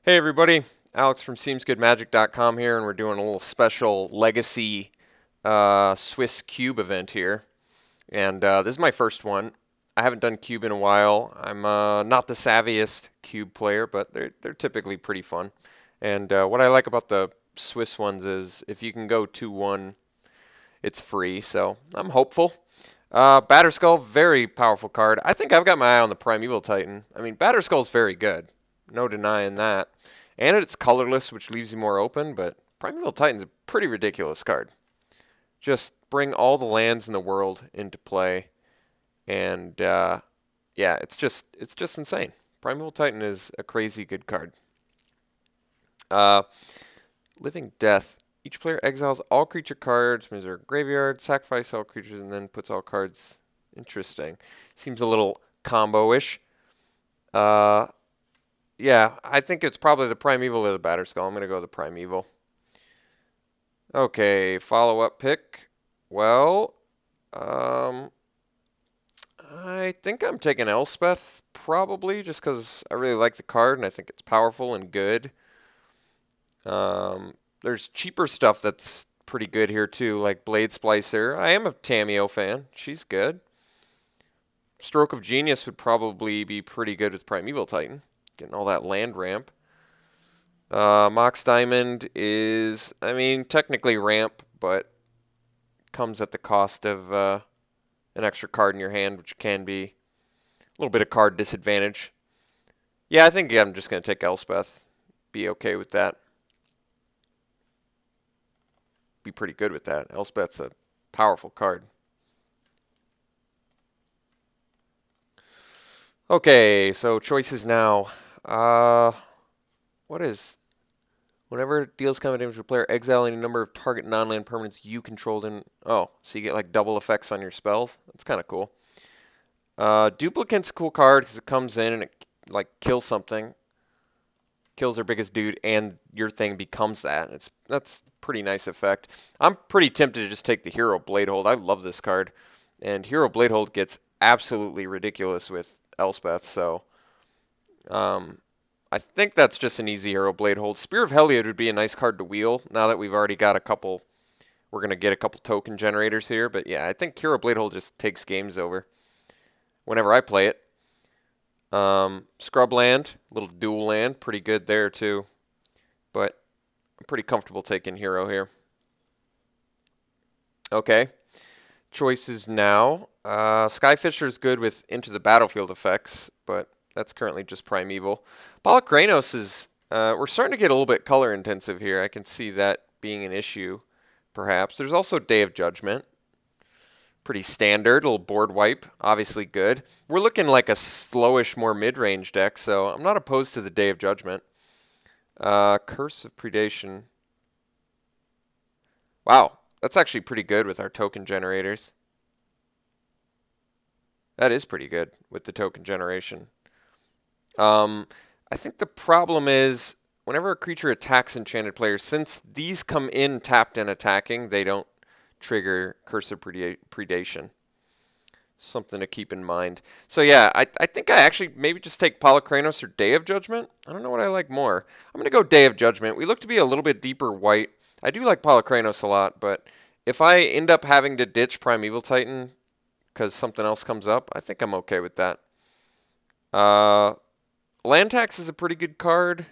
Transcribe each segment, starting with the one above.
Hey everybody, Alex from SeemsGoodMagic.com here, and we're doing a little special Legacy Swiss Cube event here. And this is my first one. I haven't done Cube in a while. I'm not the savviest Cube player, but they're typically pretty fun. And what I like about the Swiss ones is if you can go 2-1, it's free, so I'm hopeful. Batterskull, very powerful card. I think I've got my eye on the Primeval Titan. I mean, Batterskull's very good. No denying that. And it's colorless, which leaves you more open, but Primeval Titan's a pretty ridiculous card. Just bring all the lands in the world into play, and yeah, it's just insane. Primeval Titan is a crazy good card. Living Death. Each player exiles all creature cards from their graveyard, sacrifice all creatures, and then puts all cards. Interesting. Seems a little combo-ish. Yeah, I think it's probably the Primeval or the Batterskull. I'm going to go the Primeval. Okay, follow-up pick. Well, I think I'm taking Elspeth, probably, just because I really like the card, and I think it's powerful and good. There's cheaper stuff that's pretty good here, too, like Blade Splicer. I am a Tamiyo fan. She's good. Stroke of Genius would probably be pretty good with Primeval Titan. Getting all that land ramp. Mox Diamond is, I mean, technically ramp, but comes at the cost of an extra card in your hand, which can be a little bit of card disadvantage. Yeah, I think I'm just going to take Elspeth. Be okay with that. Be pretty good with that. Elspeth's a powerful card. Okay, so choices now. What is... Whenever it deals combat damage to a player, exile any number of target non-land permanents you controlled in... Oh, so you get like double effects on your spells? That's kind of cool. Duplicate's a cool card because it comes in and it like kills something. Kills their biggest dude and your thing becomes that. That's pretty nice effect. I'm pretty tempted to just take the Hero Bladehold. I love this card. And Hero Bladehold gets absolutely ridiculous with Elspeth, so... I think that's just an easy Hero Bladehold. Spear of Heliod would be a nice card to wheel now that we've already got a couple. We're going to get a couple token generators here. But yeah, I think Hero Bladehold just takes games over whenever I play it. Scrubland, little dual land. Pretty good there too. But I'm pretty comfortable taking Hero here. Okay. Choices now. Skyfisher is good with Into the Battlefield effects, but that's currently just Primeval. Polykranos is, we're starting to get a little bit color intensive here. I can see that being an issue, perhaps. There's also Day of Judgment. Pretty standard, little board wipe, obviously good. We're looking like a slowish, more mid-range deck, so I'm not opposed to the Day of Judgment. Curse of Predation. Wow, that's actually pretty good with our token generators. That is pretty good with the token generation. I think the problem is whenever a creature attacks enchanted players, since these come in tapped and attacking, they don't trigger Curse of Predation. Something to keep in mind. So yeah, I think I actually maybe just take Polykranos or Day of Judgment. I don't know what I like more. I'm going to go Day of Judgment. We look to be a little bit deeper white. I do like Polykranos a lot, but if I end up having to ditch Primeval Titan because something else comes up, I think I'm okay with that. Land Tax is a pretty good card.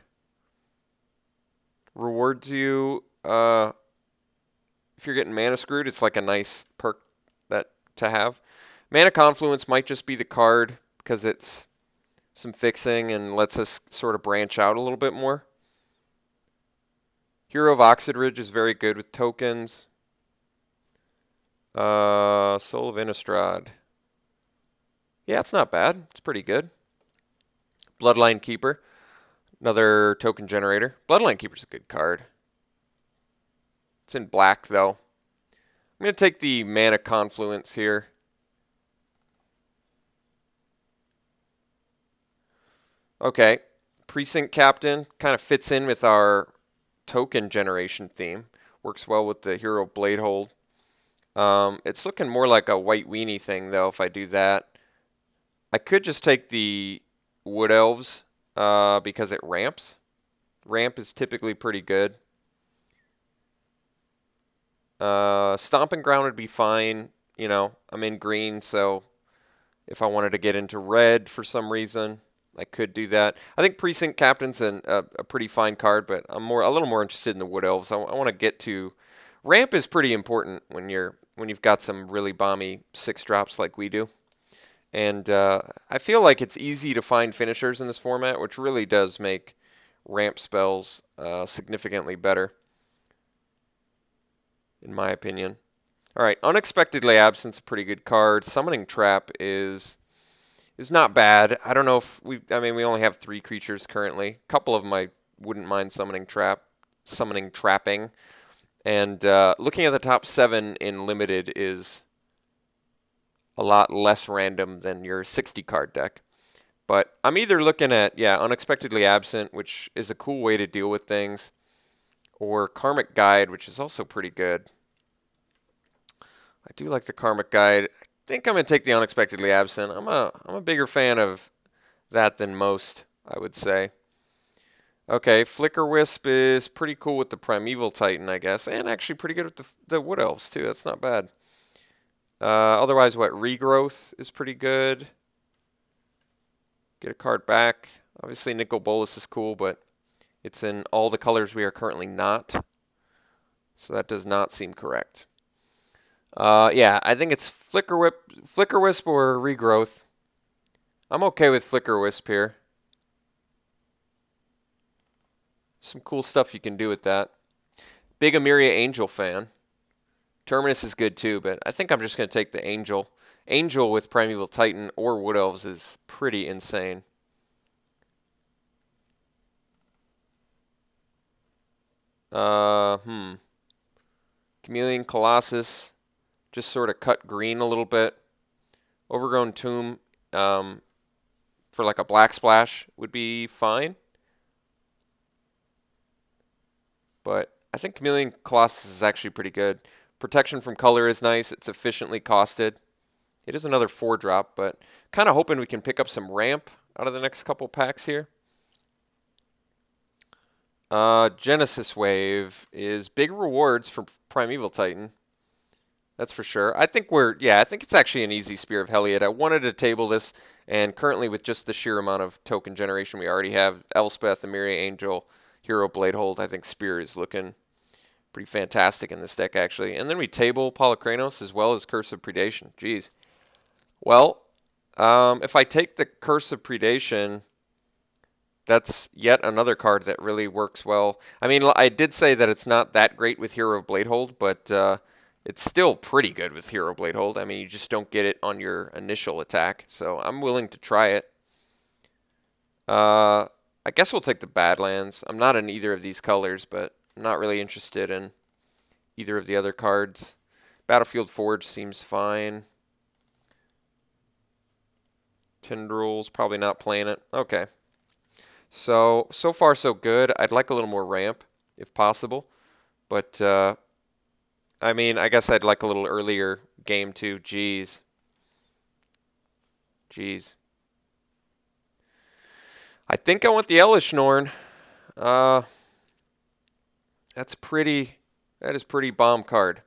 Rewards you. If you're getting mana screwed, it's like a nice perk that to have. Mana Confluence might just be the card because it's some fixing and lets us sort of branch out a little bit more. Hero of Oxid Ridge is very good with tokens. Soul of Innistrad. Yeah, it's not bad. It's pretty good. Bloodline Keeper, another token generator. Bloodline Keeper's a good card. It's in black, though. I'm going to take the Mana Confluence here. Okay, Precinct Captain kind of fits in with our token generation theme. Works well with the Hero Bladehold. It's looking more like a White Weenie thing, though, if I do that. I could just take the Wood Elves because it ramps. Ramp is typically pretty good. Stomping Ground would be fine. You know, I'm in green, so if I wanted to get into red for some reason, I could do that. I think Precinct Captain's a pretty fine card, but I'm a little more interested in the Wood Elves. I want to get to Ramp is pretty important when you've got some really balmy 6-drops like we do. And I feel like it's easy to find finishers in this format, which really does make ramp spells significantly better, in my opinion. All right, Unexpectedly Absent's a pretty good card. Summoning Trap is not bad. I don't know if we we only have 3 creatures currently. A couple of them I wouldn't mind summoning trapping. And looking at the top 7 in Limited is a lot less random than your 60-card deck. But I'm either looking at, Unexpectedly Absent, which is a cool way to deal with things, or Karmic Guide, which is also pretty good. I do like the Karmic Guide. I think I'm going to take the Unexpectedly Absent. I'm a bigger fan of that than most, I would say. Okay, Flicker Wisp is pretty cool with the Primeval Titan, I guess, and actually pretty good with the Wood Elves, too. That's not bad. Otherwise, Regrowth is pretty good. Get a card back. Obviously, Nicol Bolas is cool, but it's in all the colors we are currently not. So that does not seem correct. Yeah, I think it's Flicker Wisp or Regrowth. I'm okay with Flicker Wisp here. Some cool stuff you can do with that. Big Emiria Angel fan. Terminus is good too, but I think I'm just going to take the Angel. Angel with Primeval Titan or Wood Elves is pretty insane. Chameleon Colossus. Just sort of cut green a little bit. Overgrown Tomb for like a black splash would be fine. But I think Chameleon Colossus is actually pretty good. Protection from color is nice. It's efficiently costed. It is another 4-drop, but kind of hoping we can pick up some ramp out of the next couple packs here. Genesis Wave is big rewards for Primeval Titan. That's for sure. I think it's actually an easy Spear of Heliod. I wanted to table this, and currently with just the sheer amount of token generation we already have, Elspeth, Emiria Angel, Hero Bladehold, I think Spear is looking pretty fantastic in this deck, actually. And then we table Polykranos as well as Curse of Predation. Jeez. Well, if I take the Curse of Predation, that's yet another card that really works well. I mean, I did say that it's not that great with Hero of Bladehold, but it's still pretty good with Hero Bladehold. I mean, you just don't get it on your initial attack, so I'm willing to try it. I guess we'll take the Badlands. I'm not in either of these colors, but I'm not really interested in either of the other cards. Battlefield Forge seems fine. Tendrils, probably not playing it. Okay. So far so good. I'd like a little more ramp, if possible. But, I mean, I guess I'd like a little earlier game too. Jeez. I think I want the Elish Norn. That is pretty bomb card.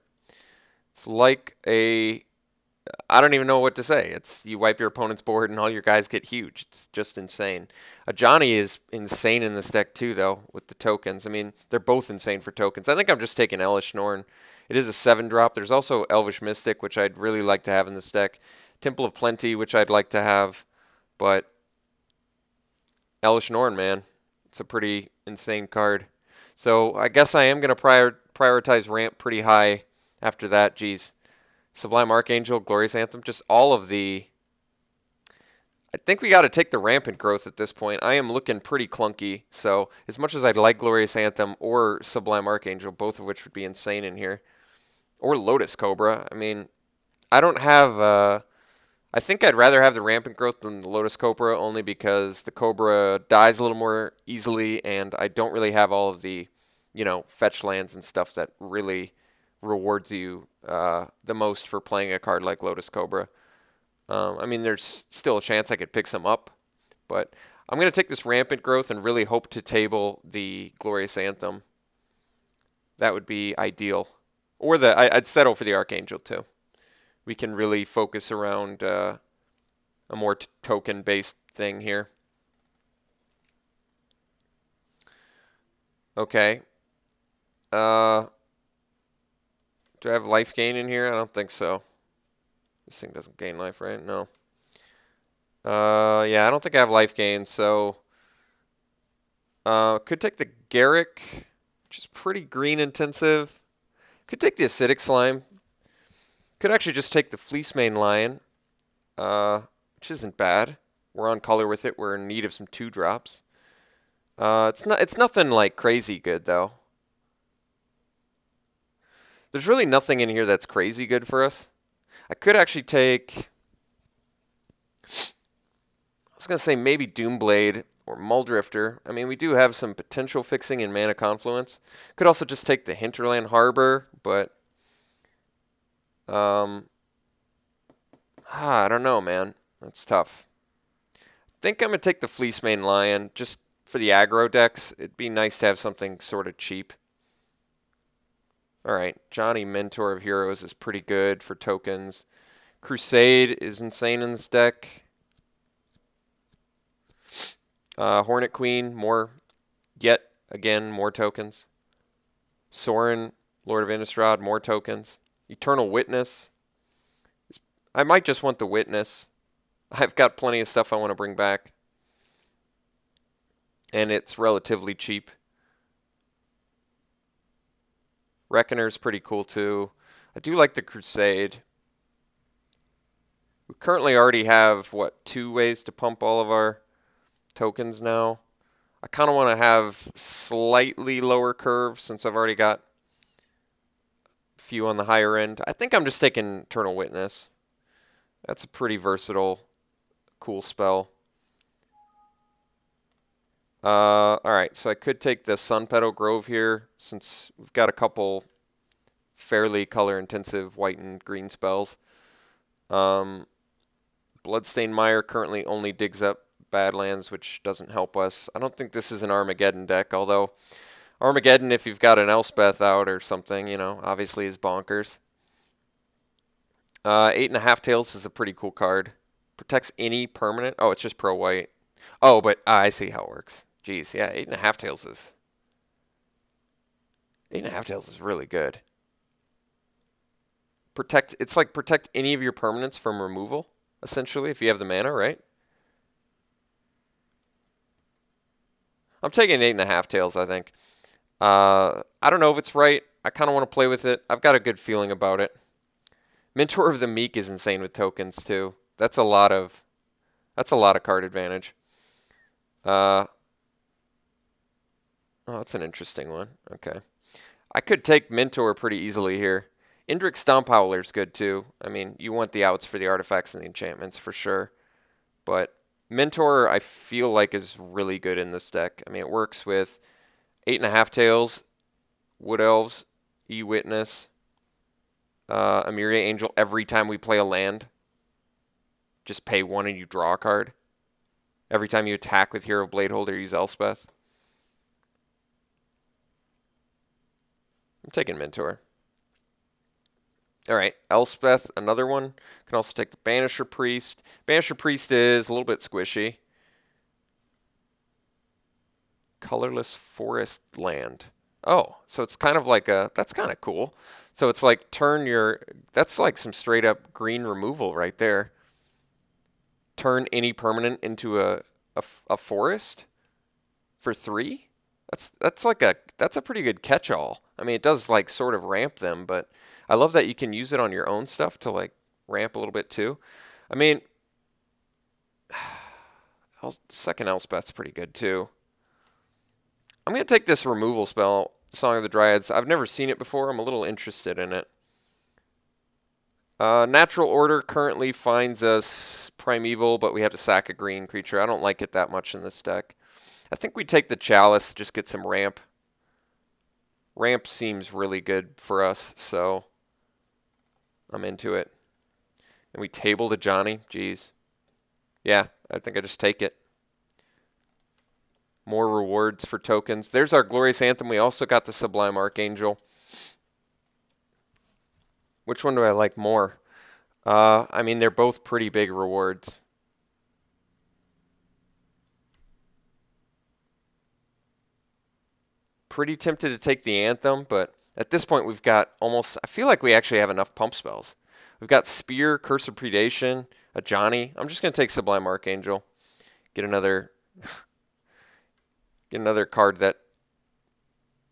It's like I don't even know what to say. It's you wipe your opponent's board and all your guys get huge. It's just insane. Johnny is insane in this deck too, though, with the tokens. I mean, they're both insane for tokens. I think I'm just taking Elish Norn. It is a 7-drop. There's also Elvish Mystic, which I'd really like to have in this deck. Temple of Plenty, which I'd like to have. But Elish Norn, man. It's a pretty insane card. So I guess I am going to prioritize ramp pretty high after that. Geez. Sublime Archangel, Glorious Anthem, just all of the... I think we got to take the rampant growth at this point. I am looking pretty clunky, so as much as I'd like Glorious Anthem or Sublime Archangel, both of which would be insane in here, or Lotus Cobra, I mean, I don't have... I think I'd rather have the rampant growth than the Lotus Cobra, only because the Cobra dies a little more easily, and I don't really have all of the, fetch lands and stuff that really rewards you the most for playing a card like Lotus Cobra. I mean, there's still a chance I could pick some up, but I'm going to take this Rampant Growth and really hope to table the Glorious Anthem. That would be ideal. Or I'd settle for the Archangel too. We can really focus around a more token-based thing here. Okay. Do I have life gain in here? I don't think so. This thing doesn't gain life, right? No. Yeah, I don't think I have life gain, so could take the Garrick, which is pretty green intensive. Could take the Acidic Slime. Could actually just take the Fleecemane Lion, which isn't bad. We're on color with it. We're in need of some 2-drops. It's nothing like crazy good though. There's really nothing in here that's crazy good for us. I could actually take, I was going to say maybe Doomblade or Muldrifter. I mean, we do have some potential fixing in Mana Confluence. Could also just take the Hinterland Harbor, but I don't know, man. That's tough. I think I'm going to take the Fleecemane Lion just for the aggro decks. It'd be nice to have something sort of cheap. Alright, Johnny Mentor of Heroes is pretty good for tokens. Crusade is insane in this deck. Hornet Queen, yet again, more tokens. Sorin, Lord of Innistrad, more tokens. Eternal Witness. I might just want the Witness. I've got plenty of stuff I want to bring back. And it's relatively cheap. Reckoner's pretty cool too. I do like the Crusade. We currently already have, what, 2 ways to pump all of our tokens now. I kind of want to have slightly lower curve since I've already got a few on the higher end. I think I'm just taking Eternal Witness. That's a pretty versatile, cool spell. Alright, so I could take the Sunpetal Grove here since we've got a couple fairly color-intensive white and green spells. Bloodstained Mire currently only digs up Badlands, which doesn't help us. I don't think this is an Armageddon deck, although Armageddon, if you've got an Elspeth out or something, you know, obviously is bonkers. 8.5 Tails is a pretty cool card. Protects any permanent. Oh, it's just pro-white. Oh, but I see how it works. Jeez, yeah, 8.5 Tails is... 8.5 Tails is really good. It's like protect any of your permanents from removal, essentially, if you have the mana, right? I'm taking 8.5 Tails, I think. I don't know if it's right. I kind of want to play with it. I've got a good feeling about it. Mentor of the Meek is insane with tokens, too. That's a lot of card advantage. Oh, that's an interesting one. Okay. I could take Mentor pretty easily here. Indrik Stomphowler's good too. I mean, you want the outs for the artifacts and the enchantments for sure. But Mentor, I feel like, is really good in this deck. I mean, it works with 8.5 Tails, Wood Elves, E-Witness, Emiria Angel every time we play a land. Just pay 1 and you draw a card. Every time you attack with Hero Bladeholder, use Elspeth. I'm taking Mentor. Alright, Elspeth, another one. Can also take the Banisher Priest. Banisher Priest is a little bit squishy. Colorless Forest Land. Oh, so it's kind of like a... That's kind of cool. So it's like turn your... That's like some straight up green removal right there. Turn any permanent into a forest for 3? That's a pretty good catch-all. I mean, it does like sort of ramp them, but I love that you can use it on your own stuff to like ramp a little bit too. I mean, second Elspeth's pretty good too. I'm going to take this removal spell, Song of the Dryads. I've never seen it before. I'm a little interested in it. Natural Order currently finds us Primeval, but we have to sack a green creature. I don't like it that much in this deck. I think we take the Chalice, just get some ramp. Ramp seems really good for us, so I'm into it. And we table to Johnny. Jeez. Yeah, I think I just take it. More rewards for tokens. There's our Glorious Anthem. We also got the Sublime Archangel. Which one do I like more? I mean, they're both pretty big rewards. Pretty tempted to take the Anthem, but at this point we've got almost... I feel like we actually have enough pump spells. We've got Spear, Curse of Predation, a Johnny. I'm just going to take Sublime Archangel. Get another... Get another card that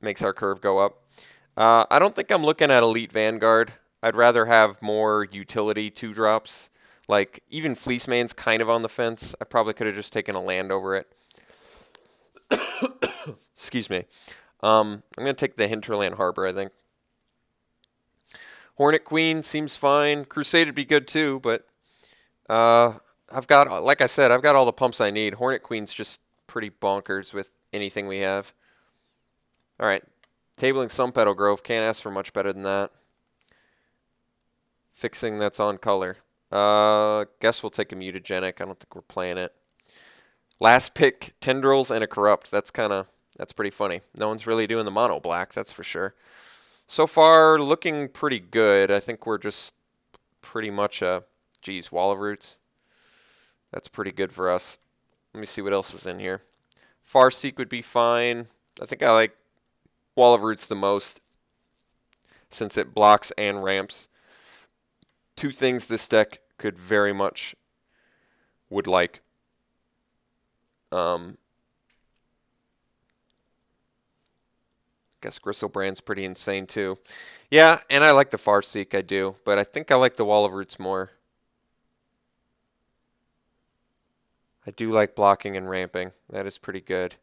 makes our curve go up. I don't think I'm looking at Elite Vanguard. I'd rather have more utility 2-drops. Like, even Fleece Mane's kind of on the fence. I probably could have just taken a land over it. Excuse me. I'm going to take the Hinterland Harbor, I think. Hornet Queen seems fine. Crusade would be good too, but I've got, like I said, I've got all the pumps I need. Hornet Queen's just pretty bonkers with anything we have. All right. Tabling Sunpetal Grove. Can't ask for much better than that. Fixing that's on color. Guess we'll take a Mutagenic. I don't think we're playing it. Last pick, Tendrils and a Corrupt. That's pretty funny. No one's really doing the mono black, that's for sure. So far, looking pretty good. I think we're just pretty much geez, Wall of Roots. That's pretty good for us. Let me see what else is in here. Farseek would be fine. I think I like Wall of Roots the most since it blocks and ramps. Two things this deck could very much would like. Guess Gristlebrand's pretty insane too. Yeah, and I like the Farseek, I do, but I think I like the Wall of Roots more. I do like blocking and ramping. That is pretty good.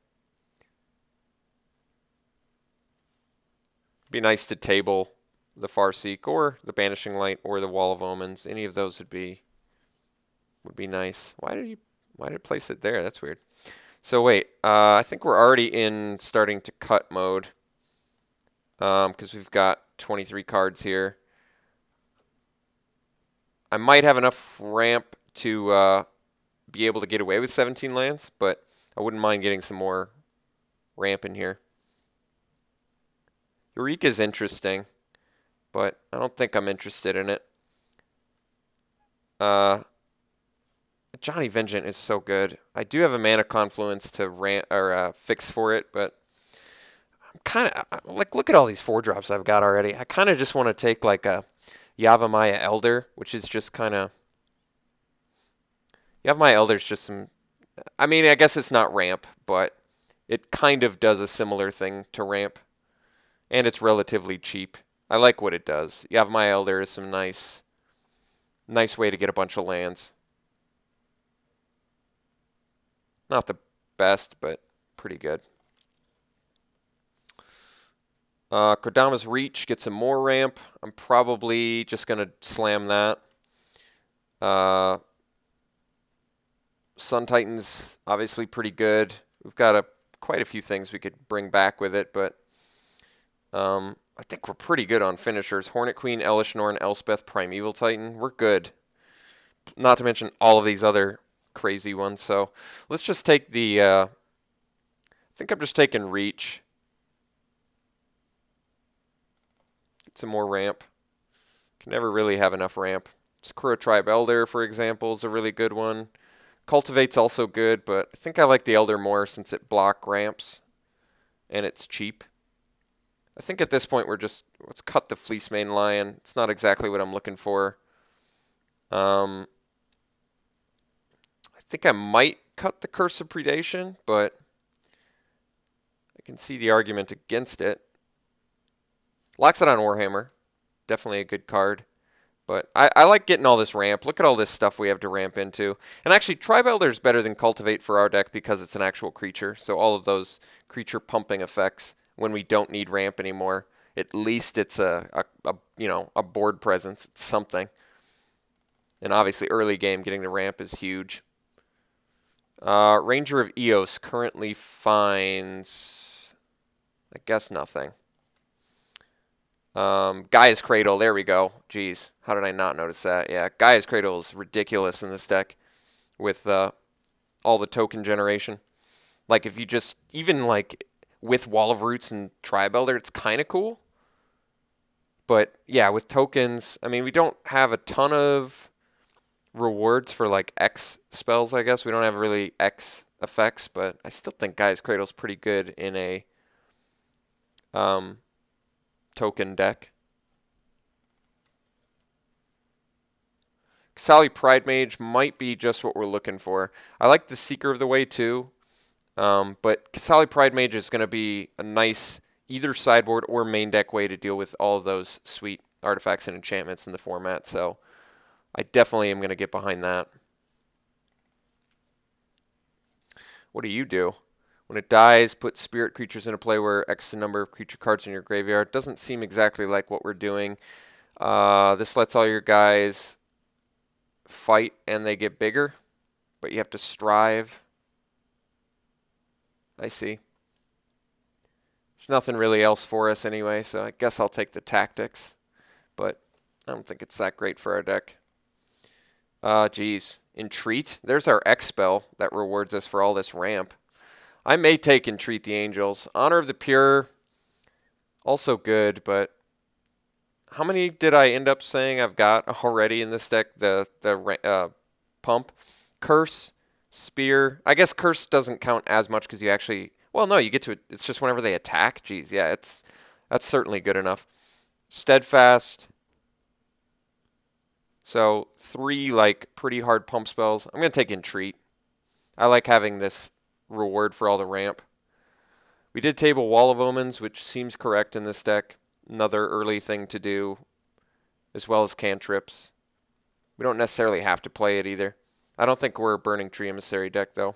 Be nice to table the Farseek or the Banishing Light or the Wall of Omens. Any of those would be nice. Why did it place it there? That's weird. So wait, I think we're already in starting to cut mode. Because we've got 23 cards here. I might have enough ramp to be able to get away with 17 lands, but I wouldn't mind getting some more ramp in here. Eureka's interesting, but I don't think I'm interested in it. Johnny Vengeant is so good. I do have a Mana Confluence to fix for it, but kind of like, look at all these 4-drops I've got already. I kind of just want to take like a Yavimaya Elder, which is just kind of... Yavimaya Elder's just some... I mean, I guess it's not ramp, but it kind of does a similar thing to ramp. And it's relatively cheap. I like what it does. Yavimaya Elder is some nice way to get a bunch of lands. Not the best, but pretty good. Kodama's Reach gets some more ramp. I'm probably just going to slam that. Sun Titan's obviously pretty good. We've got quite a few things we could bring back with it, but I think we're pretty good on finishers. Hornet Queen, Elish Norn, Elspeth, Primeval Titan. We're good. Not to mention all of these other crazy ones. So let's just take the... I think I'm just taking Reach. Some more ramp. Can never really have enough ramp. Sakura Tribe Elder, for example, is a really good one. Cultivate's also good, but I think I like the Elder more since it block ramps and it's cheap. I think at this point let's cut the Fleece Mane Lion. It's not exactly what I'm looking for. I think I might cut the Curse of Predation, but I can see the argument against it. Loxodon Warhammer, definitely a good card. But I like getting all this ramp. Look at all this stuff we have to ramp into. And actually, Tribe Elder is better than Cultivate for our deck because it's an actual creature. So all of those creature pumping effects when we don't need ramp anymore, at least it's a board presence. It's something. And obviously, early game, getting the ramp is huge. Ranger of Eos currently finds, I guess, nothing. Gaia's Cradle, there we go. Jeez, how did I not notice that? Yeah, Gaia's Cradle is ridiculous in this deck with all the token generation. Like if you just, even like with Wall of Roots and Tri-Builder, it's kind of cool. But yeah, with tokens, I mean, we don't have a ton of rewards for like X spells, I guess. We don't have really X effects, but I still think Gaia's Cradle's pretty good in a token deck. Sally Pride Mage might be just what we're looking for. I like the Seeker of the Way too, but Sally Pride Mage is going to be a nice either sideboard or main deck way to deal with all of those sweet artifacts and enchantments in the format, so I definitely am going to get behind that. What do you do? When it dies, put spirit creatures into play where X the number of creature cards in your graveyard. Doesn't seem exactly like what we're doing. This lets all your guys fight and they get bigger, but you have to strive. I see. There's nothing really else for us anyway, so I guess I'll take the tactics, but I don't think it's that great for our deck. Geez. Entreat. There's our X spell that rewards us for all this ramp. I may take Entreat the Angels. Honor of the Pure, also good, but how many did I end up saying I've got already in this deck? The Pump. Curse, Spear. I guess Curse doesn't count as much because you actually... Well, no, you get to it. It's just whenever they attack. Geez, yeah, that's certainly good enough. Steadfast. So 3 like pretty hard pump spells. I'm going to take Entreat. I like having this reward for all the ramp. We did table Wall of Omens, which seems correct in this deck. Another early thing to do, as well as cantrips. We don't necessarily have to play it either. I don't think we're a Burning Tree Emissary deck, though.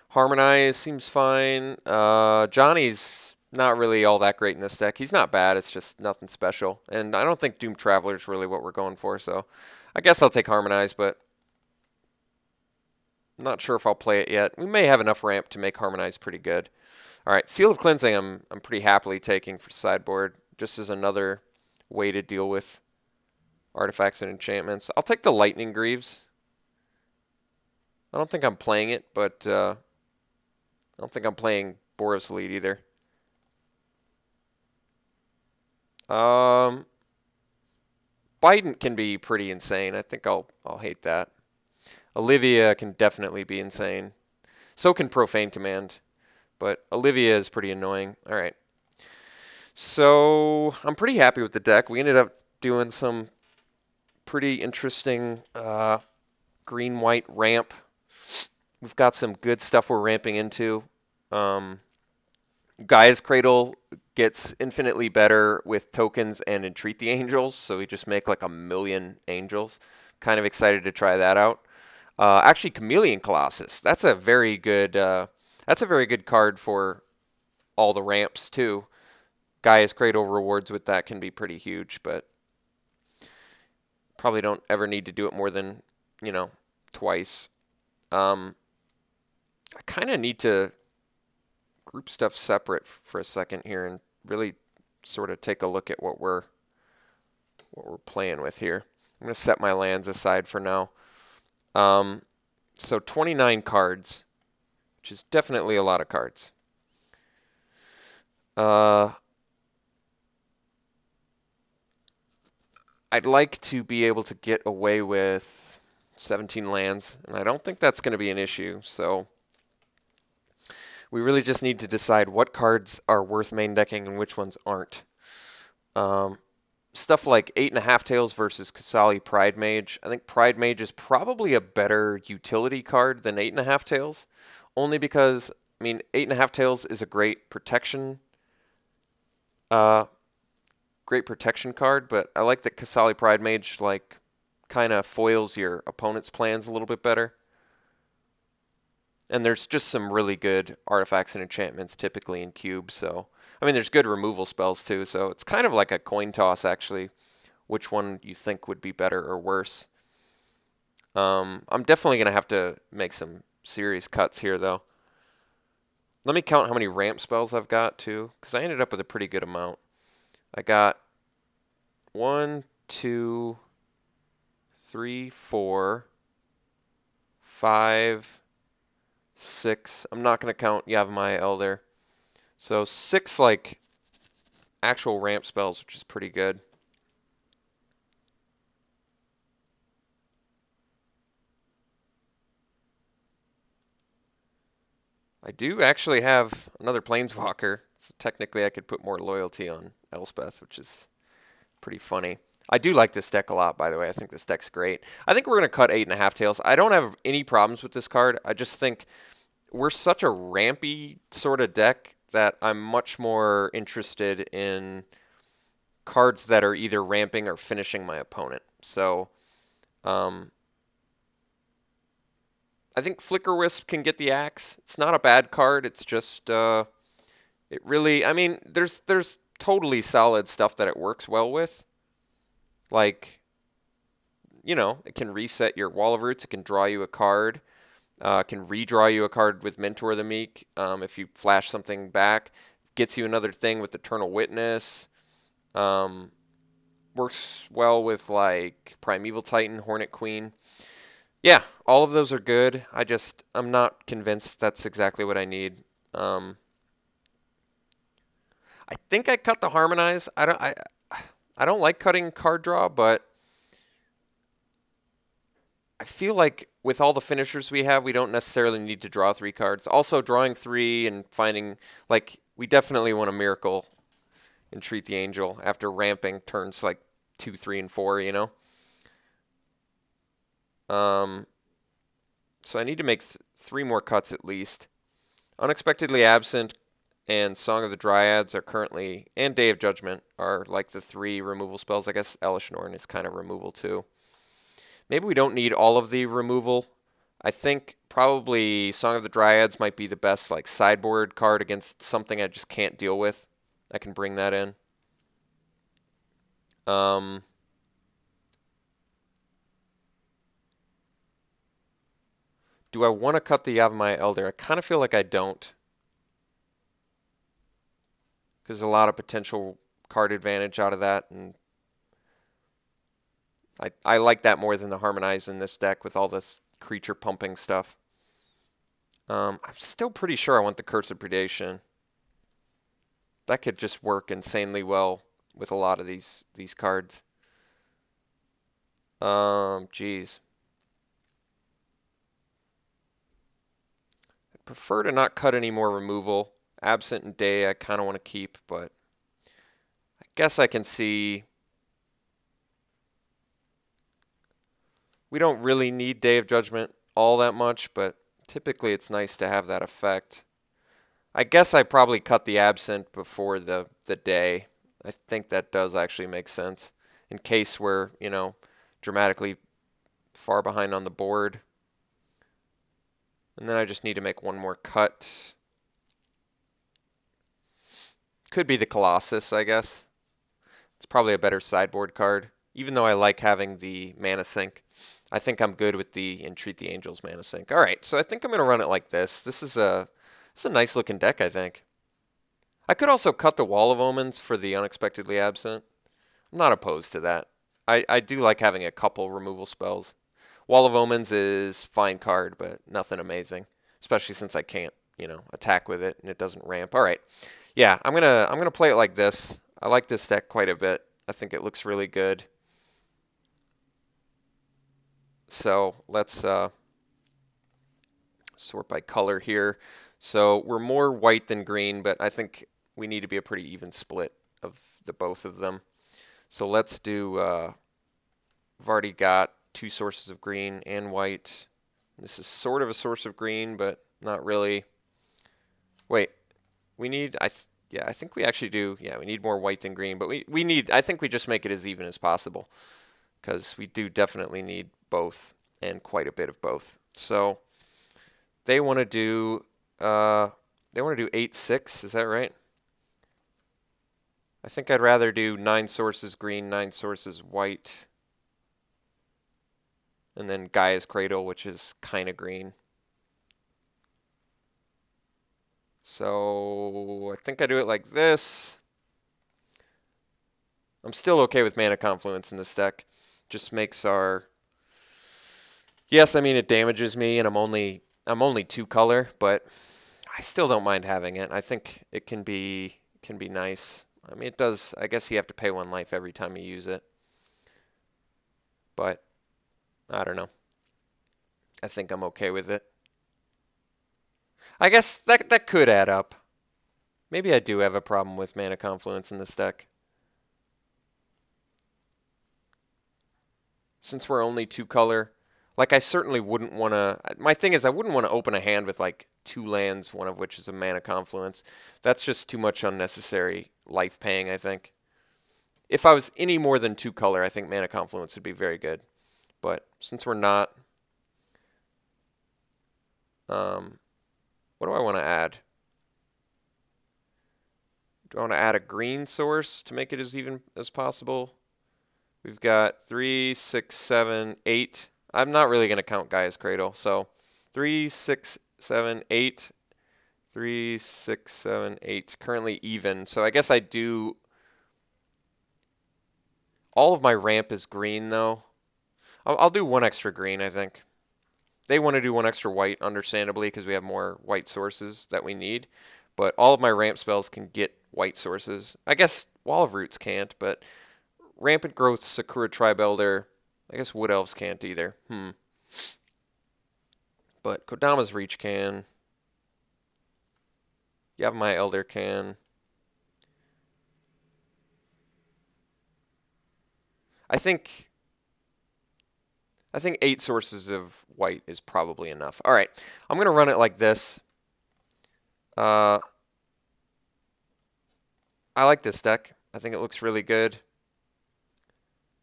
Harmonize seems fine. Johnny's not really all that great in this deck. He's not bad. It's just nothing special. And I don't think Doom Traveler is really what we're going for, so I guess I'll take Harmonize, but I'm not sure if I'll play it yet. We may have enough ramp to make Harmonize pretty good. All right, Seal of Cleansing I'm pretty happily taking for sideboard, just as another way to deal with artifacts and enchantments. I'll take the Lightning Greaves. I don't think I'm playing it, but I don't think I'm playing Boros Lead either. Biden can be pretty insane. I think I'll hate that. Olivia can definitely be insane. So can Profane Command. But Olivia is pretty annoying. All right. So I'm pretty happy with the deck. We ended up doing some pretty interesting green-white ramp. We've got some good stuff we're ramping into. Gaia's Cradle gets infinitely better with tokens and Entreat the Angels, so we just make like 1,000,000 angels. Kind of excited to try that out. Actually, Chameleon Colossus. That's a very good card for all the ramps too. Gaia's Cradle rewards with that can be pretty huge, but probably don't ever need to do it more than, twice. I kind of need to group stuff separate for a second here and really sort of take a look at what we're playing with here. I'm going to set my lands aside for now. So 29 cards, which is definitely a lot of cards. I'd like to be able to get away with 17 lands, and I don't think that's going to be an issue, so we really just need to decide what cards are worth main decking and which ones aren't. Stuff like 8.5 Tails versus Kasali Pride Mage. I think Pride Mage is probably a better utility card than 8.5 Tails, only because, 8.5 Tails is a great protection card, but I like that Kasali Pride Mage kind of foils your opponent's plans a little bit better. And there's just some really good artifacts and enchantments typically in Cube. So, there's good removal spells too. So it's kind of like a coin toss, actually, which one you think would be better or worse. I'm definitely going to have to make some serious cuts here, though. Let me count how many ramp spells I've got, too, because I ended up with a pretty good amount. I got 1, 2, 3, 4, 5, 6. I'm not going to count Yavimaya Elder. So 6 like actual ramp spells, which is pretty good. I do actually have another Planeswalker, so technically I could put more loyalty on Elspeth, which is pretty funny. I do like this deck a lot, by the way. I think this deck's great. I think we're going to cut 8.5 Tails. I don't have any problems with this card. I just think we're such a rampy sort of deck that I'm much more interested in cards that are either ramping or finishing my opponent. So I think Flicker Wisp can get the axe. It's not a bad card. It's just it really, I mean, there's totally solid stuff that it works well with. Like, you know, it can reset your Wall of Roots. It can draw you a card. Can redraw you a card with Mentor the Meek if you flash something back. Gets you another thing with Eternal Witness. Works well with like Primeval Titan, Hornet Queen. Yeah, all of those are good. I'm not convinced that's exactly what I need. I think I cut the Harmonize. I don't like cutting card draw, but I feel like with all the finishers we have, we don't necessarily need to draw 3 cards. Also, drawing 3 and finding, like, we definitely want a Miracle Entreat the Angel after ramping turns like 2, 3, and 4, you know? So I need to make 3 more cuts at least. Unexpectedly Absent and Song of the Dryads are currently, and Day of Judgment are like the 3 removal spells. I guess Elish Norn is kind of removal too. Maybe we don't need all of the removal. I think probably Song of the Dryads might be the best like sideboard card against something I just can't deal with. I can bring that in. Do I want to cut the Yavimaya Elder? I kind of feel like I don't. Because there's a lot of potential card advantage out of that, and I like that more than the Harmonize in this deck with all this creature pumping stuff. I'm still pretty sure I want the Curse of Predation. That could just work insanely well with a lot of these cards. Geez. I'd prefer to not cut any more removal. Absent and Day I kind of want to keep, but I guess I can see we don't really need Day of Judgment all that much, but typically it's nice to have that effect. I guess I probably cut the Absent before the Day. I think that does actually make sense in case we're, you know, dramatically far behind on the board. And then I just need to make one more cut. Could be the Colossus, I guess. It's probably a better sideboard card. Even though I like having the Mana Sink, I think I'm good with the Entreat the Angels Mana Sink. All right, so I think I'm going to run it like this. This is a nice looking deck, I think. I could also cut the Wall of Omens for the Unexpectedly Absent. I'm not opposed to that. I do like having a couple removal spells. Wall of Omens is fine card, but nothing amazing, especially since I can't, you know, attack with it and it doesn't ramp. All right. Yeah, I'm gonna play it like this. I like this deck quite a bit. I think it looks really good. So let's sort by color here. So we're more white than green, but I think we need to be a pretty even split of the both of them. So let's do. I've already got 2 sources of green and white. This is sort of a source of green, but not really. Wait. We need, I think we actually do, yeah, we need more white than green, but we need, I think we just make it as even as possible because we do definitely need both and quite a bit of both. So they want to do 8-6, is that right? I think I'd rather do 9 sources green, 9 sources white, and then Gaia's Cradle, which is kind of green. So I think I do it like this. I'm still okay with Mana Confluence in this deck. Just makes our... Yes, I mean it damages me, and I'm only I'm only 2-color, but I still don't mind having it. I think it can be nice. I mean, it does. I guess you have to pay 1 life every time you use it, but I don't know. I think I'm okay with it. I guess that could add up. Maybe I do have a problem with Mana Confluence in this deck. Since we're only 2-color, like I certainly wouldn't want to... My thing is I wouldn't want to open a hand with like 2 lands, one of which is a Mana Confluence. That's just too much unnecessary life paying, I think. If I was any more than 2-color, I think Mana Confluence would be very good. But since we're not... what do I want to add? Do I want to add a green source to make it as even as possible? We've got 3, 6, 7, 8. I'm not really going to count Gaia's Cradle. So 3, 6, 7, 8. 3, 6, 7, 8. Currently even. So I guess I do... All of my ramp is green, though. I'll do 1 extra green, I think. They want to do 1 extra white, understandably, because we have more white sources that we need. But all of my ramp spells can get white sources. I guess Wall of Roots can't, but Rampant Growth, Sakura Tribe Elder, I guess Wood Elves can't either. But Kodama's Reach can. Yavimaya Elder can. I think 8 sources of white is probably enough. All right, I'm going to run it like this. I like this deck. I think it looks really good.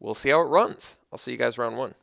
We'll see how it runs. I'll see you guys round 1.